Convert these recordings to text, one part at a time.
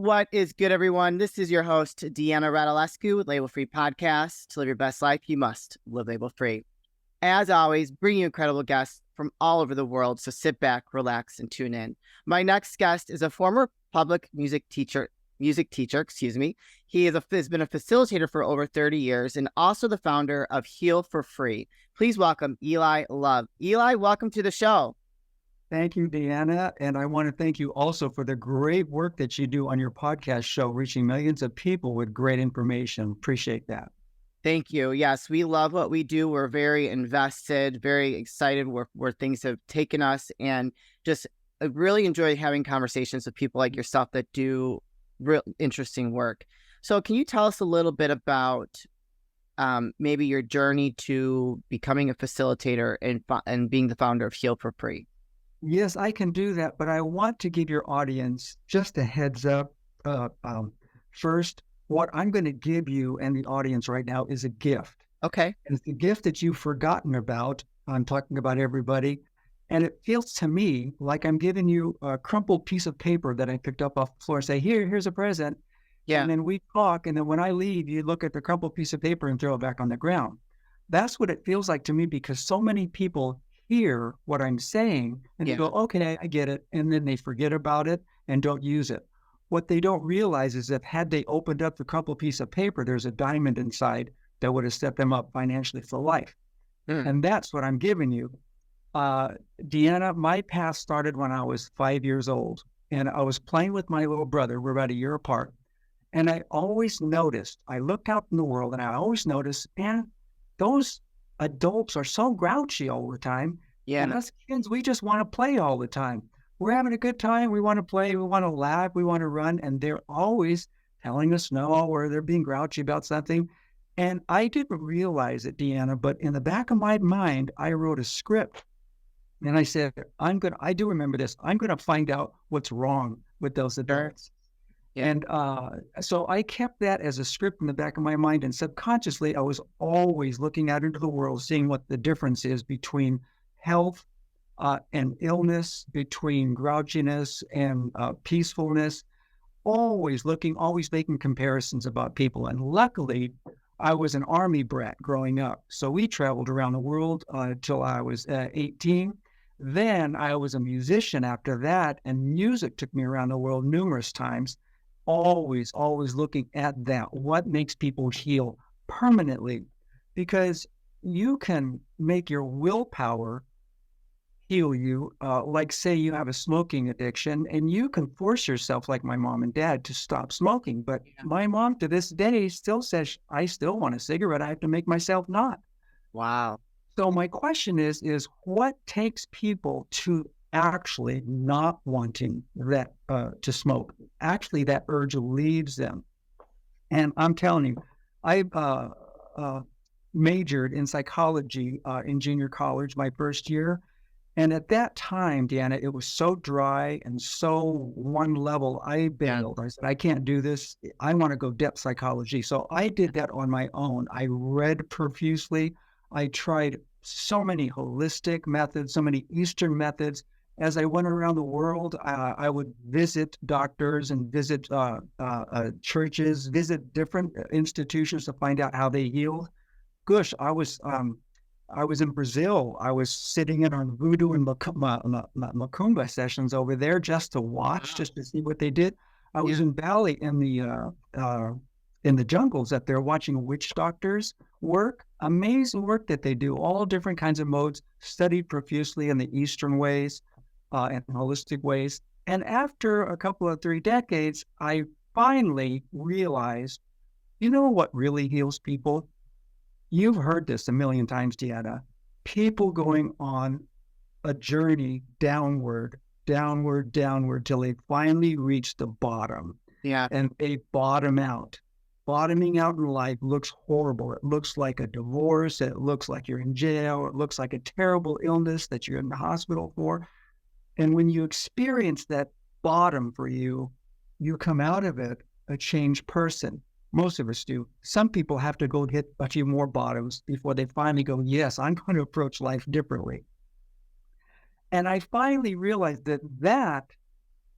What is good, everyone? This is your host, Deanna Radulescu with Label Free Podcast. To live your best life, you must live label free. As always, bring you incredible guests from all over the world. So sit back, relax, and tune in. My next guest is a former public music teacher. He has been a facilitator for over 30 years and also the founder of Heal for Free. Please welcome Eli Love. Eli, welcome to the show. Thank you, Deanna. And I want to thank you also for the great work that you do on your podcast show, reaching millions of people with great information. Appreciate that. Thank you. Yes, we love what we do. We're very invested, very excited where things have taken us, and just really enjoy having conversations with people like yourself that do real interesting work. So can you tell us a little bit about maybe your journey to becoming a facilitator and being the founder of Heal for Free? Yes, I can do that, but I want to give your audience just a heads up. First, what I'm going to give you and the audience right now is a gift. Okay. And it's the gift that you've forgotten about. I'm talking about everybody. And it feels to me like I'm giving you a crumpled piece of paper that I picked up off the floor and say, here's a present. Yeah. And then we talk. And then when I leave, you look at the crumpled piece of paper and throw it back on the ground. That's what it feels like to me, because so many people hear what I'm saying and they go, okay, I get it. And then they forget about it and don't use it. What they don't realize is that had they opened up the crumpled piece of paper, there's a diamond inside that would have set them up financially for life. And that's what I'm giving you. Deanna, my path started when I was 5 years old, and I was playing with my little brother. We're about a year apart. And I always noticed, I looked out in the world and I always noticed, man, those adults are so grouchy all the time. Yeah. And us kids, we just want to play all the time. We're having a good time. We want to play. We want to laugh. We want to run. And they're always telling us no, or they're being grouchy about something. And I didn't realize it, Deanna, but in the back of my mind, I wrote a script. And I said, I do remember this. I'm going to find out what's wrong with those adults. Yeah. And so I kept that as a script in the back of my mind. And subconsciously, I was always looking out into the world, seeing what the difference is between health and illness, between grouchiness and peacefulness, always making comparisons about people. And luckily, I was an Army brat growing up. So we traveled around the world until I was 18. Then I was a musician after that, and music took me around the world numerous times, always looking at that. What makes people heal permanently? Because you can make your willpower heal you. Like say you have a smoking addiction and you can force yourself, like my mom and dad, to stop smoking. But my mom to this day still says, I still want a cigarette. I have to make myself not. Wow. So my question is what takes people to actually not wanting that to smoke? Actually, that urge leaves them. And I'm telling you, I majored in psychology in junior college my first year. And at that time, Deanna, it was so dry and so one level. I bailed. I said, I can't do this. I want to go depth psychology. So I did that on my own. I read profusely. I tried so many holistic methods, so many Eastern methods. As I went around the world, I would visit doctors and visit churches, visit different institutions to find out how they healed. Gosh, I was in Brazil. I was sitting in on voodoo and macumba sessions over there just to watch, just to see what they did. I was in Bali in the jungles up there watching witch doctors work. Amazing work that they do, all different kinds of modes, studied profusely in the Eastern ways and holistic ways. And after a couple of 3 decades, I finally realized, you know what really heals people? You've heard this a million times, Deanna. People going on a journey downward till they finally reach the bottom. Yeah. And they bottom out. Bottoming out in life looks horrible. It looks like a divorce. It looks like you're in jail. It looks like a terrible illness that you're in the hospital for. And when you experience that bottom for you, you come out of it a changed person. Most of us do. Some people have to go hit a few more bottoms before they finally go, yes, I'm going to approach life differently. And I finally realized that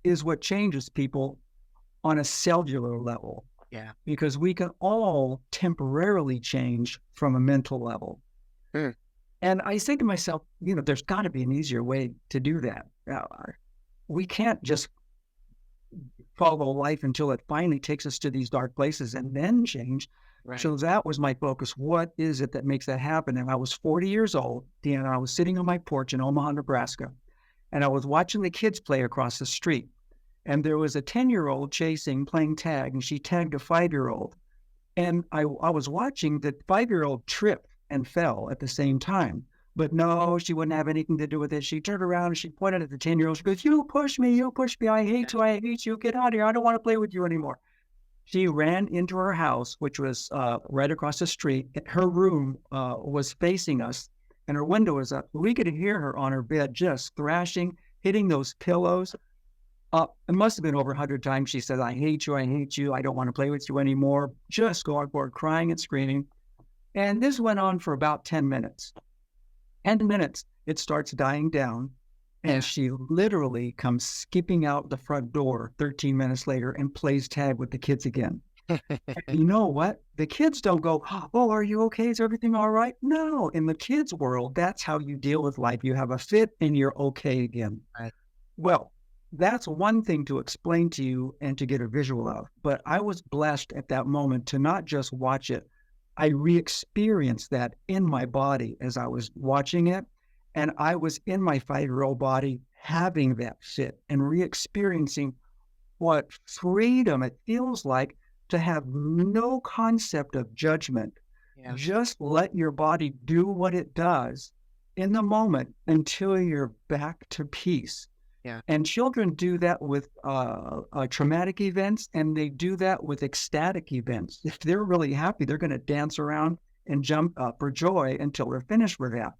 is what changes people on a cellular level, Yeah. because we can all temporarily change from a mental level. Hmm. And I say to myself, there's got to be an easier way to do that. We can't just follow life until it finally takes us to these dark places and then change. Right. So that was my focus. What is it that makes that happen? And I was 40 years old, Deanna. I was sitting on my porch in Omaha, Nebraska, and I was watching the kids play across the street. And there was a 10-year-old playing tag, and she tagged a 5-year-old. And I was watching the 5-year-old trip and fell at the same time. But no, she wouldn't have anything to do with it. She turned around and she pointed at the 10-year-old. She goes, you push me, I hate you, I hate you, get out of here, I don't want to play with you anymore. She ran into her house, which was right across the street. Her room was facing us, and her window was up. We could hear her on her bed just thrashing, hitting those pillows. It must have been over 100 times. She said, I hate you, I don't want to play with you anymore. Just going for it, crying and screaming. And this went on for about 10 minutes. 10 minutes, it starts dying down. And she literally comes skipping out the front door 13 minutes later and plays tag with the kids again. You know what? The kids don't go, oh, are you okay? Is everything all right? No, in the kids' world, that's how you deal with life. You have a fit and you're okay again. Right. Well, that's one thing to explain to you and to get a visual of. But I was blessed at that moment to not just watch it. I re-experienced that in my body as I was watching it. And I was in my 5-year-old body having that fit and re-experiencing what freedom it feels like to have no concept of judgment. Yeah. Just let your body do what it does in the moment until you're back to peace. Yeah. And children do that with traumatic events, and they do that with ecstatic events. If they're really happy, they're going to dance around and jump up for joy until they're finished with that.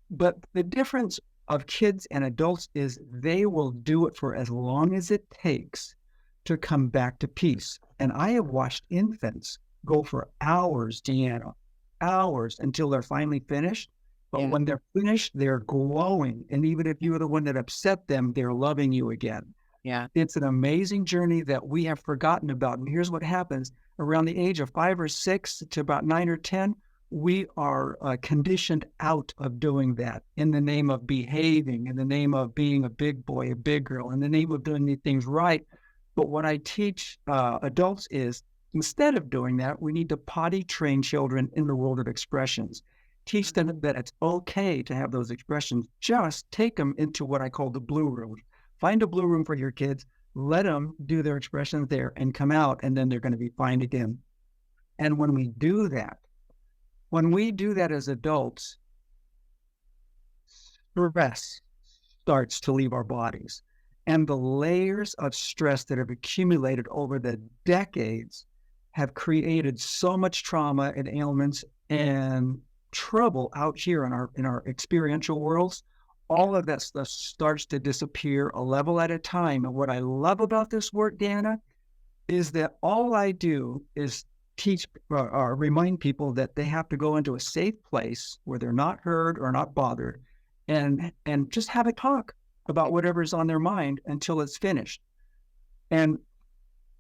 But the difference of kids and adults is they will do it for as long as it takes to come back to peace. And I have watched infants go for hours, Deanna, hours until they're finally finished. But when they're finished, they're glowing. And even if you were the one that upset them, they're loving you again. Yeah. It's an amazing journey that we have forgotten about. And here's what happens. Around the age of 5 or 6 to about 9 or 10, we are conditioned out of doing that in the name of behaving, in the name of being a big boy, a big girl, in the name of doing these things right. But what I teach adults is, instead of doing that, we need to potty train children in the world of expressions. Teach them that it's okay to have those expressions. Just take them into what I call the blue room. Find a blue room for your kids, let them do their expressions there and come out, and then they're going to be fine again. And when we do that as adults, stress starts to leave our bodies. And the layers of stress that have accumulated over the decades have created so much trauma and ailments and trouble out here in our experiential worlds. All of that stuff starts to disappear a level at a time. And what I love about this work, Deanna, is that all I do is teach or remind people that they have to go into a safe place where they're not heard or not bothered, and just have a talk about whatever's on their mind until it's finished. And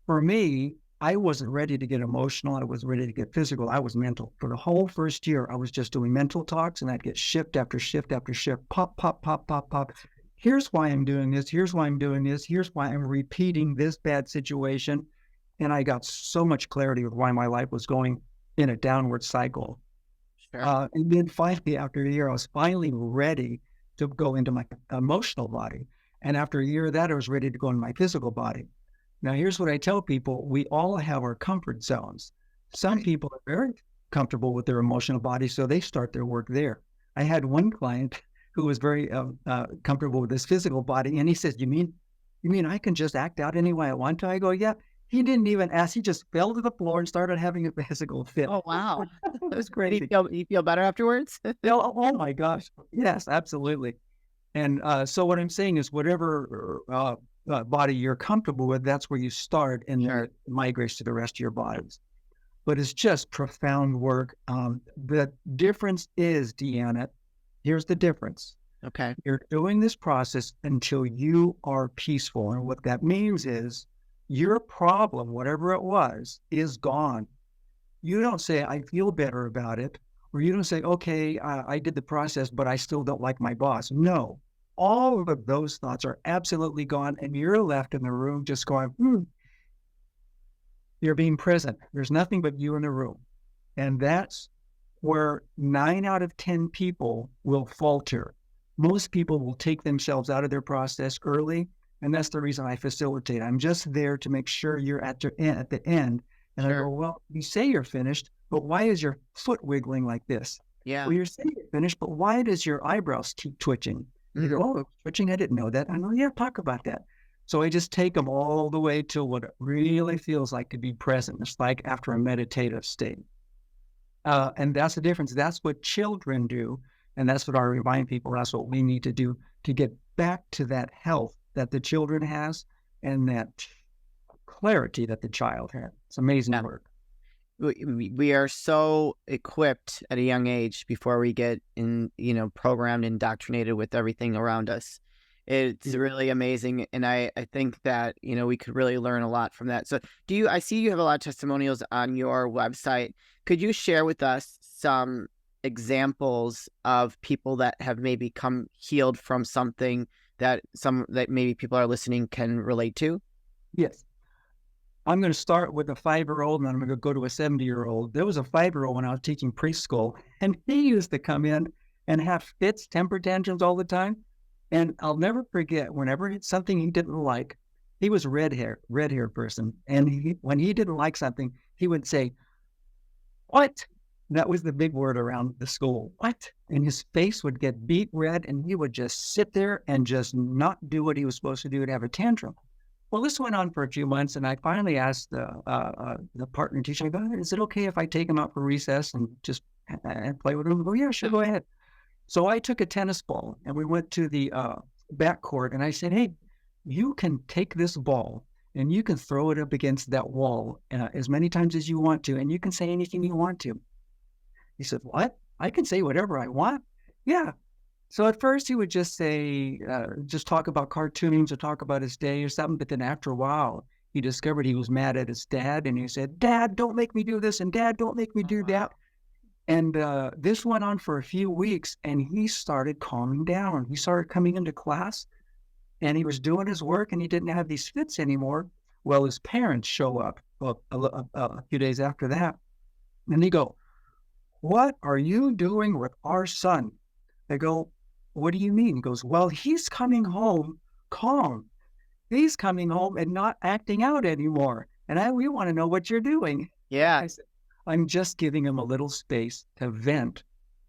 for me, I wasn't ready to get emotional. I was ready to get physical. I was mental. For the whole first year, I was just doing mental talks, and I'd get shift after shift after shift, pop, pop, pop, pop, pop. Here's why I'm doing this. Here's why I'm doing this. Here's why I'm repeating this bad situation. And I got so much clarity with why my life was going in a downward cycle. Sure. And then finally, after a year, I was finally ready to go into my emotional body. And after a year of that, I was ready to go into my physical body. Now, here's what I tell people. We all have our comfort zones. Some people are very comfortable with their emotional body, so they start their work there. I had one client who was very comfortable with his physical body, and he says, you mean I can just act out any way I want to? I go, yeah. He didn't even ask. He just fell to the floor and started having a physical fit. Oh, wow. That was crazy. You feel better afterwards? Oh my gosh. Yes, absolutely. And so what I'm saying is whatever body you're comfortable with, that's where you start, and then it migrates to the rest of your bodies. But it's just profound work. The difference is, Deanna, here's the difference. Okay. You're doing this process until you are peaceful. And what that means is your problem, whatever it was, is gone. You don't say, I feel better about it. Or you don't say, okay, I did the process, but I still don't like my boss. No, all of those thoughts are absolutely gone. And you're left in the room just going, you're being present. There's nothing but you in the room. And that's where 9 out of 10 people will falter. Most people will take themselves out of their process early. And that's the reason I facilitate. I'm just there to make sure you're at the end. And I go, Sure. well, you say you're finished, but why is your foot wiggling like this? Yeah. Well, you're saying you're finished, but why does your eyebrows keep twitching? You go, oh, it's twitching. I didn't know that. I know, yeah, talk about that. So I just take them all the way to what it really feels like to be present. It's like after a meditative state. And that's the difference. That's what children do. And that's what I remind people. That's what we need to do to get back to that health that the children has and that clarity that the child had. It's amazing Yeah. work. We are so equipped at a young age before we get programmed, indoctrinated with everything around us. It's really amazing. And I think that, we could really learn a lot from that. So I see you have a lot of testimonials on your website. Could you share with us some examples of people that have maybe come healed from something that maybe people are listening can relate to? Yes. I'm going to start with a 5-year-old and then I'm going to go to a 70-year-old. There was a 5-year-old when I was teaching preschool, and he used to come in and have fits, temper tantrums all the time. And I'll never forget, whenever it's something he didn't like, he was red hair person. And when he didn't like something, he would say, what? That was the big word around the school. What? And his face would get beet red and he would just sit there and just not do what he was supposed to do and have a tantrum. Well, this went on for a few months, and I finally asked the partner teacher, I go, is it okay if I take him out for recess and just and play with him? Oh, yeah, sure, go ahead. So I took a tennis ball, and we went to the back court, and I said, hey, you can take this ball, and you can throw it up against that wall as many times as you want to, and you can say anything you want to. He said, what? I can say whatever I want? Yeah. So at first he would just say, just talk about cartoons or talk about his day or something. But then after a while, he discovered he was mad at his dad. And he said, Dad, don't make me do this. And Dad, don't make me do that. And this went on for a few weeks. And he started calming down. He started coming into class and he was doing his work and he didn't have these fits anymore. Well, his parents show up a few days after that. And they go, what are you doing with our son? They go, what do you mean? He goes, well, he's coming home calm. He's coming home and not acting out anymore. And we want to know what you're doing. Yeah. I said, I'm just giving him a little space to vent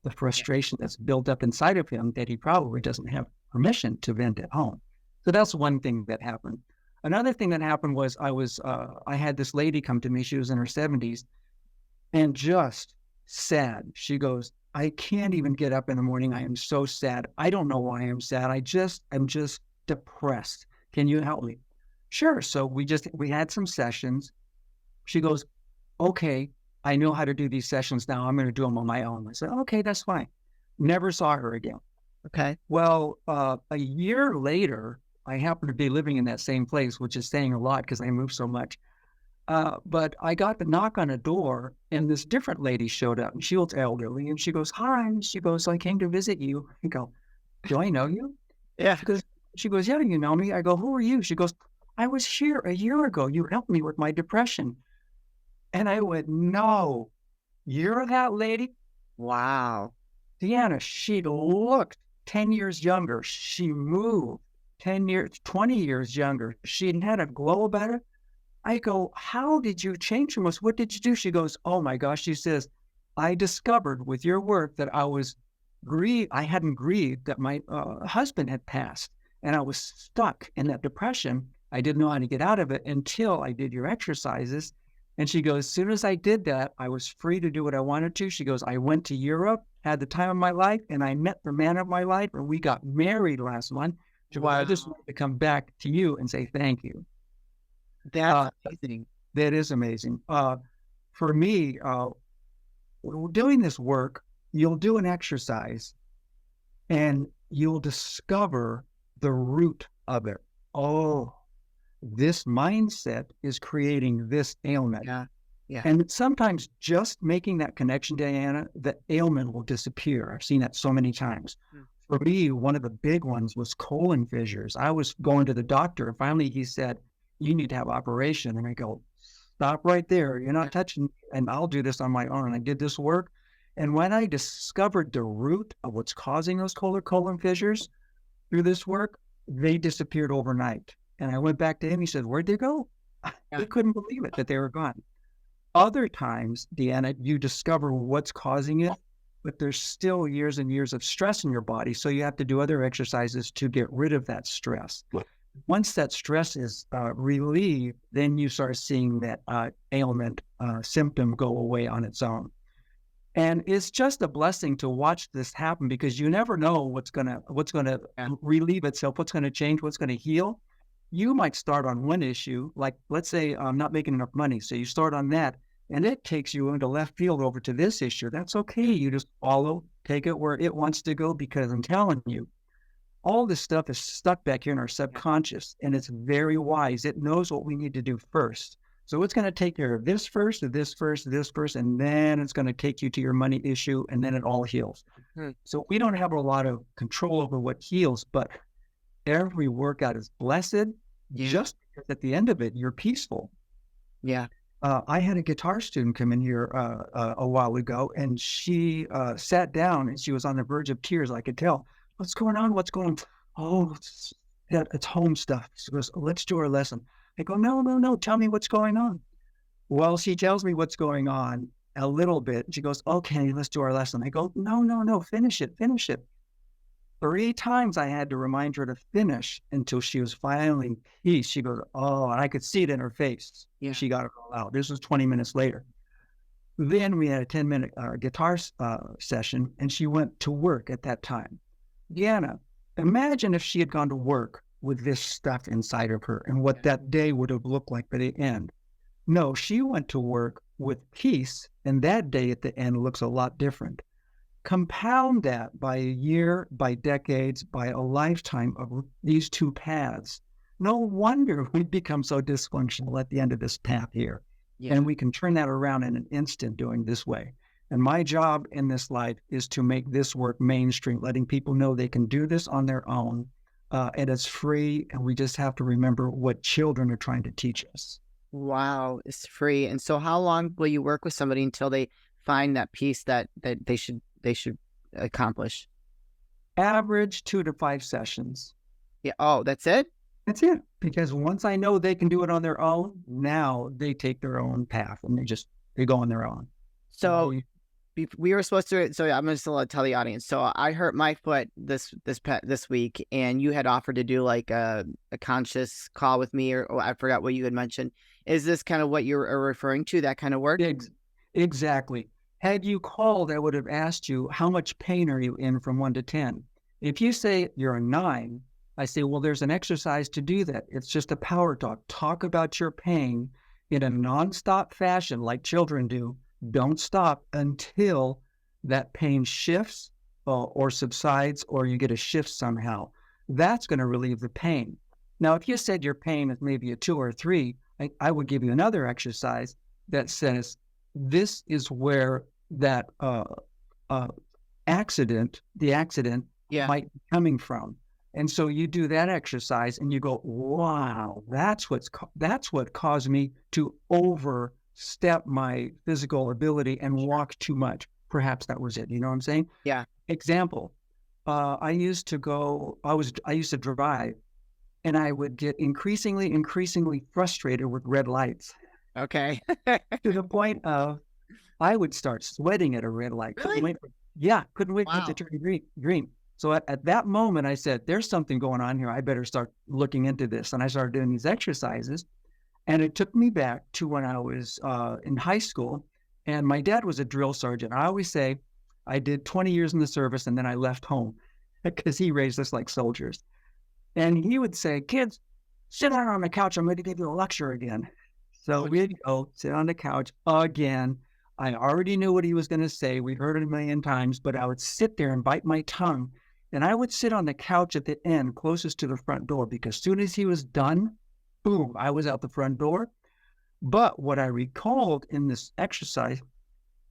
the frustration that's built up inside of him that he probably doesn't have permission to vent at home. So that's one thing that happened. Another thing that happened was I had this lady come to me. She was in her 70s and just sad. She goes, I can't even get up in the morning. I am so sad. I don't know why I'm sad. I'm just depressed. Can you help me? Sure. So we had some sessions. She goes, okay, I know how to do these sessions now. I'm going to do them on my own. I said, okay, that's fine. Never saw her again. Okay. Well, a year later, I happened to be living in that same place, which is saying a lot because I moved so much. But I got the knock on a door and this different lady showed up and she was elderly and she goes, hi. She goes, I came to visit you. I go, do I know you? Yeah. She goes, yeah, you know me. I go, who are you? She goes, I was here a year ago. You helped me with my depression. And I went, no, you're that lady? Wow. Deanna, she looked 10 years younger. She moved 10 years, 20 years younger. She had a glow about her. I go, how did you change from us? What did you do? She goes, oh my gosh. She says, I discovered with your work that I hadn't grieved that my husband had passed. And I was stuck in that depression. I didn't know how to get out of it until I did your exercises. And she goes, as soon as I did that, I was free to do what I wanted to. She goes, I went to Europe, had the time of my life, and I met the man of my life, and we got married last month. So I just wanted to come back to you and say thank you. That's amazing. That is amazing. For me, doing this work, you'll do an exercise and you'll discover the root of it. Oh, this mindset is creating this ailment. Yeah. Yeah. And sometimes just making that connection, Diana, the ailment will disappear. I've seen that so many times. Mm. For me, one of the big ones was colon fissures. I was going to the doctor, and finally he said, "You need to have operation." And I go, "Stop right there. You're Yeah. not touching, and I'll do this on my own." And I did this work. And when I discovered the root of what's causing those colon fissures through this work, they disappeared overnight. And I went back to him. He said, "Where'd they go?" Yeah. He couldn't believe it that they were gone. Other times, Deanna, you discover what's causing it, but there's still years and years of stress in your body. So you have to do other exercises to get rid of that stress. Right. Once that stress is relieved, then you start seeing that ailment symptom go away on its own. And it's just a blessing to watch this happen because you never know what's gonna Yeah. relieve itself, what's gonna change, what's gonna heal. You might start on one issue, like let's say I'm not making enough money. So you start on that and it takes you into left field over to this issue. That's okay. You just follow, take it where it wants to go because I'm telling you, all this stuff is stuck back here in our subconscious and it's very wise. It knows what we need to do first. So it's going to take care of this first, of this first, of this first, and then it's going to take you to your money issue and then it all heals. Hmm. So we don't have a lot of control over what heals, but every workout is blessed Yeah. just because at the end of it, you're peaceful. Yeah. I had a guitar student come in here a while ago, and she sat down and she was on the verge of tears. I could tell. What's going on? What's going on? Oh, it's home stuff. She goes, "Let's do our lesson." I go, "No, no, no. Tell me what's going on." Well, she tells me what's going on a little bit. She goes, "Okay, let's do our lesson." I go, "No, no, no. Finish it. Finish it." 3 times I had to remind her to finish until she was finally peace. She goes, "Oh," and I could see it in her face. Yeah. She got it all out. This was 20 minutes later. Then we had a 10-minute guitar session, and she went to work at that time. Deanna, imagine if she had gone to work with this stuff inside of her and what that day would have looked like by the end. No, she went to work with peace, and that day at the end looks a lot different. Compound that by a year, by decades, by a lifetime of these two paths. No wonder we become so dysfunctional at the end of this path here. Yeah. And we can turn that around in an instant doing this way. And my job in this life is to make this work mainstream, letting people know they can do this on their own. And it's free. And we just have to remember what children are trying to teach us. Wow. It's free. And so how long will you work with somebody until they find that piece that they should accomplish? Average 2 to 5 sessions. Yeah. Oh, that's it? That's it. Because once I know they can do it on their own, now they take their own path and they go on their own. So we were supposed to, so I'm just going to tell the audience. So I hurt my foot this week, and you had offered to do like a conscious call with me, or I forgot what you had mentioned. Is this kind of what you're referring to, that kind of work? Exactly. Had you called, I would have asked you, how much pain are you in from 1 to 10? If you say you're a 9, I say, well, there's an exercise to do that. It's just a power talk. Talk about your pain in a nonstop fashion like children do. Don't stop until that pain shifts or subsides, or you get a shift somehow. That's going to relieve the pain. Now, if you said your pain is maybe a 2 or 3, I would give you another exercise that says, this is where that accident might be coming from. And so you do that exercise and you go, wow, that's what caused me to overstep my physical ability and walk too much. Perhaps that was it. You know what I'm saying? Yeah. Example, I used to drive, and I would get increasingly frustrated with red lights. Okay. To the point of I would start sweating at a red light. Really? Couldn't wait for it to turn green. So at that moment, I said, there's something going on here. I better start looking into this. And I started doing these exercises. And it took me back to when I was in high school. And my dad was a drill sergeant. I always say I did 20 years in the service and then I left home because he raised us like soldiers. And he would say, kids, sit down on the couch. I'm going to give you a lecture again. So we'd go sit on the couch again. I already knew what he was going to say. We heard it a million times, but I would sit there and bite my tongue. And I would sit on the couch at the end, closest to the front door, because as soon as he was done, boom, I was out the front door. But what I recalled in this exercise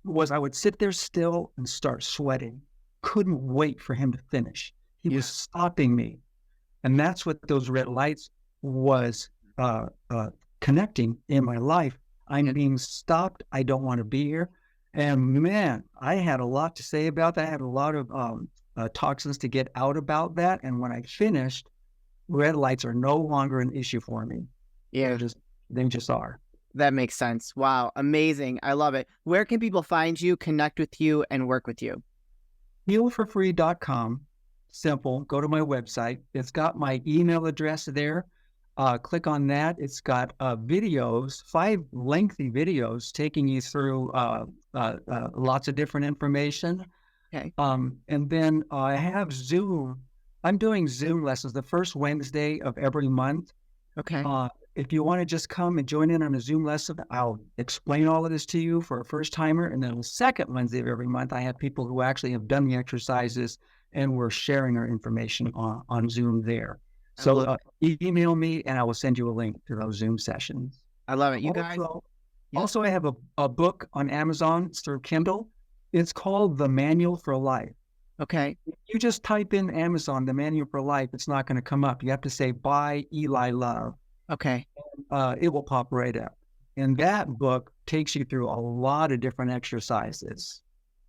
was I would sit there still and start sweating. Couldn't wait for him to finish. He Yeah. was stopping me. And that's what those red lights was connecting in my life. I'm being stopped. I don't want to be here. And man, I had a lot to say about that. I had a lot of toxins to get out about that. And when I finished, red lights are no longer an issue for me. Yeah. They just are. That makes sense. Wow. Amazing. I love it. Where can people find you, connect with you, and work with you? Healforfree.com. Simple. Go to my website. It's got my email address there. Click on that. It's got videos, 5 lengthy videos taking you through lots of different information. Okay. And then I have Zoom. I'm doing Zoom lessons the first Wednesday of every month. Okay. If you want to just come and join in on a Zoom lesson, I'll explain all of this to you for a first timer. And then the second Wednesday of every month, I have people who actually have done the exercises and we're sharing our information on Zoom there. So email me and I will send you a link to those Zoom sessions. I love it. You guys. Also, I have a book on Amazon. It's through Kindle. It's called The Manual for Life. Okay. You just type in Amazon, The Manual for Life. It's not going to come up. You have to say, by Eli Love. Okay. It will pop right up. And that book takes you through a lot of different exercises.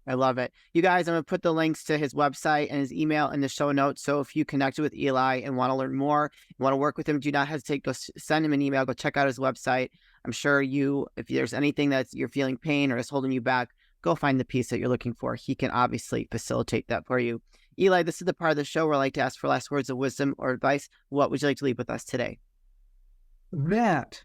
I love it. You guys, I'm going to put the links to his website and his email in the show notes. So if you connected with Eli and want to learn more, want to work with him, do not hesitate. Go send him an email. Go check out his website. I'm sure if there's anything that you're feeling pain or is holding you back, go find the piece that you're looking for. He can obviously facilitate that for you. Eli, this is the part of the show where I like to ask for last words of wisdom or advice. What would you like to leave with us today? That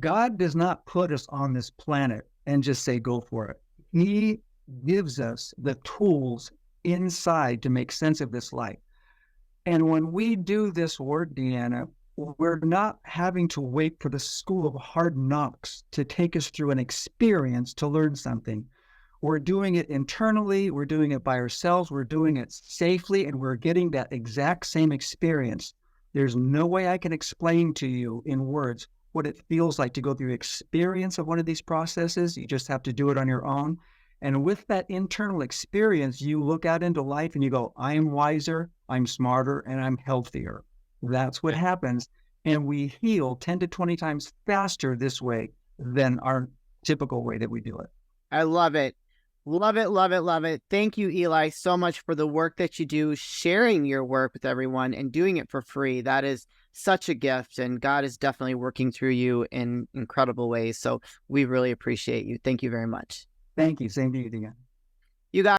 God does not put us on this planet and just say, go for it. He gives us the tools inside to make sense of this life. And when we do this work, Deanna, we're not having to wait for the school of hard knocks to take us through an experience to learn something. We're doing it internally. We're doing it by ourselves. We're doing it safely, and we're getting that exact same experience. There's no way I can explain to you in words what it feels like to go through the experience of one of these processes. You just have to do it on your own. And with that internal experience, you look out into life and you go, I am wiser, I'm smarter, and I'm healthier. That's what happens. And we heal 10 to 20 times faster this way than our typical way that we do it. I love it. Love it, love it, love it. Thank you, Eli, so much for the work that you do, sharing your work with everyone and doing it for free. That is such a gift, and God is definitely working through you in incredible ways. So we really appreciate you. Thank you very much. Thank you. Same to you, Deanna. You guys.